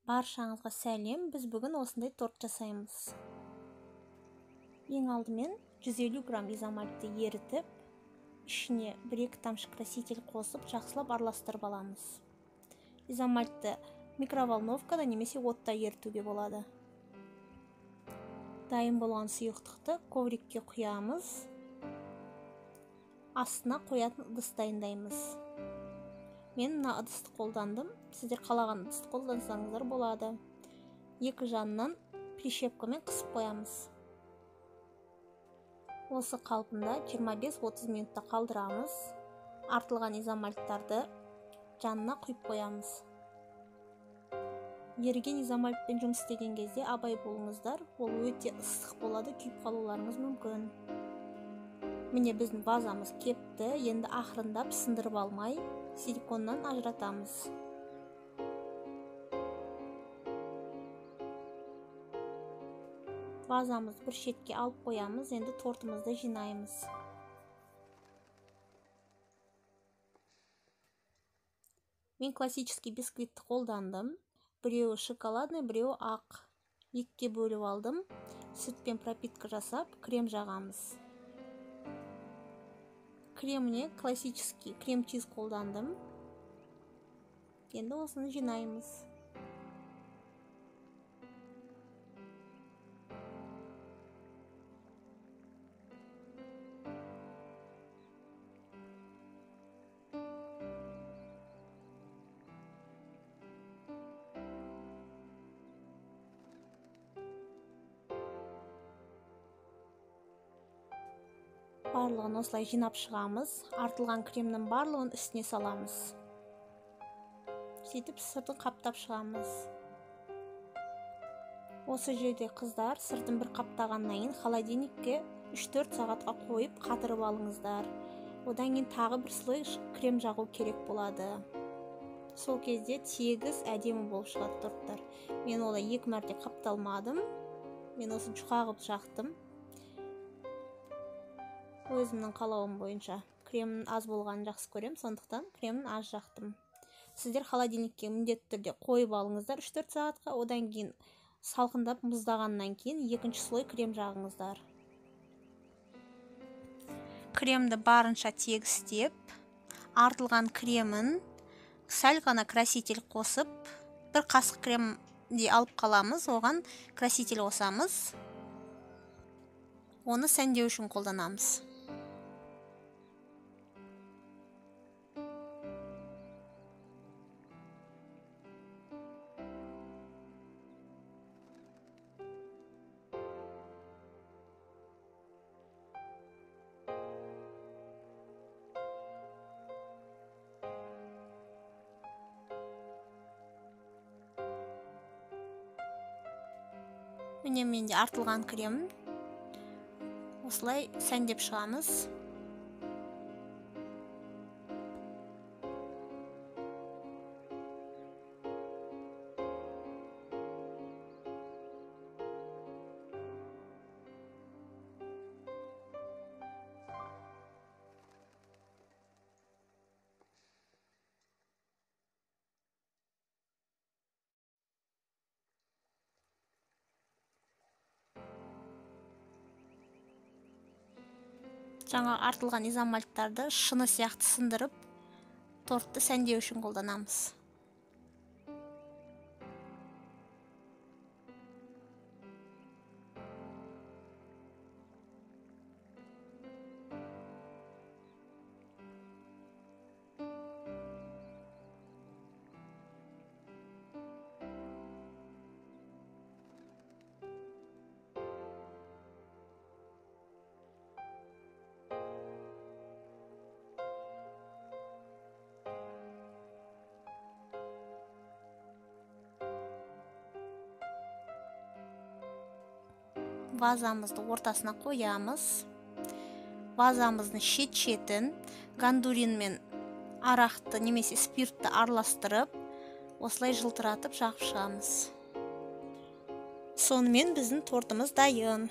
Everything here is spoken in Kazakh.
Баршаңызға сәлем, біз бүгін осындай торт жасаймыз. Ең алдымен 150 грамм изомальтты ерітіп, ішіне 1-2 тамшы краситель қосып, жақсылап араластырып аламыз. Изомальтты микроволновкада немесе отта ерітуге болады. Дайын болған сұйықтықты коврикке құямыз. Астына қоятын ыдыс дайындаймыз. Мен мына ыдысты қолдандым. Сіздер қалаған ыдысты қолдансаңыздар болады. Екі жанынан прищепкамен қысып қоямыз. Осы қалпында 25-30 минутта қалдырамыз. Артылған изомальттарды жанына құйып қоямыз. Еріген изомальтпен жұмыс істеген кезде абай болыңыздар. Ол өте ыстық болады, күйіп қалуларыңыз мүмкін. Міне біздің вазамыз кепті. Енді ақырындап сындырып алмай, силиконнан ажыратамыз. Вазамызды бір шетке алып қоямыз. Енді тортымызды жинаймыз. Мен классический бисквитті қолдандым. Біреуі шоколадный, біреуі ақ. Екіге бөліп алдым. Сүтпен пропитка жасап, крем жағамыз. Креміне классический крем-чиз қолдандым. Енді осыны жинаймыз. Барлығын осылай жинап шығамыз. Артылған кремнің барлығын үстіне саламыз. Сөйтіп сыртын қаптап шығамыз. Осы жерде қыздар сыртын бір қаптағаннан кейін холодильникке 3-4 сағатқа қойып қатырып алыңыздар. Одан кейін тағы бір слой крем жағу керек болады. Сол кезде тегіс әдемі болып шығады торттар. Мен олай 2 мәрте қапталмадым. Мен осы жұқа қылып жақтым. Өзімнің қалауым бойынша кремнің аз болғанын жақсы көрем, сондықтан кремнің аз жақтым. Сіздер холодильникке міндетті түрде қойып алыңыздар 3-4 сағатқа, одан кейін салқындап мұздағаннан кейін екінші слой крем жағыңыздар. Кремді барынша тегістеп, артылған кремін сәл ғана краситель қосып, бір қасық кремде алып қаламыз, оған краситель қосамыз. Оны сәндеу үшін қолданамыз. Міне менде артылған крем. Осылай сәндеп шығамыз. Жаңа артылған изомальттарды шыны сияқты сындырып, тортты сәндеу үшін қолданамыз. Вазамызды ортасына қоямыз. Вазамыздың шет-шетін гандуринмен арақты немесе спиртті араластырып, осылай жылтыратып жағып шығамыз. Сонымен біздің тортымыз дайын.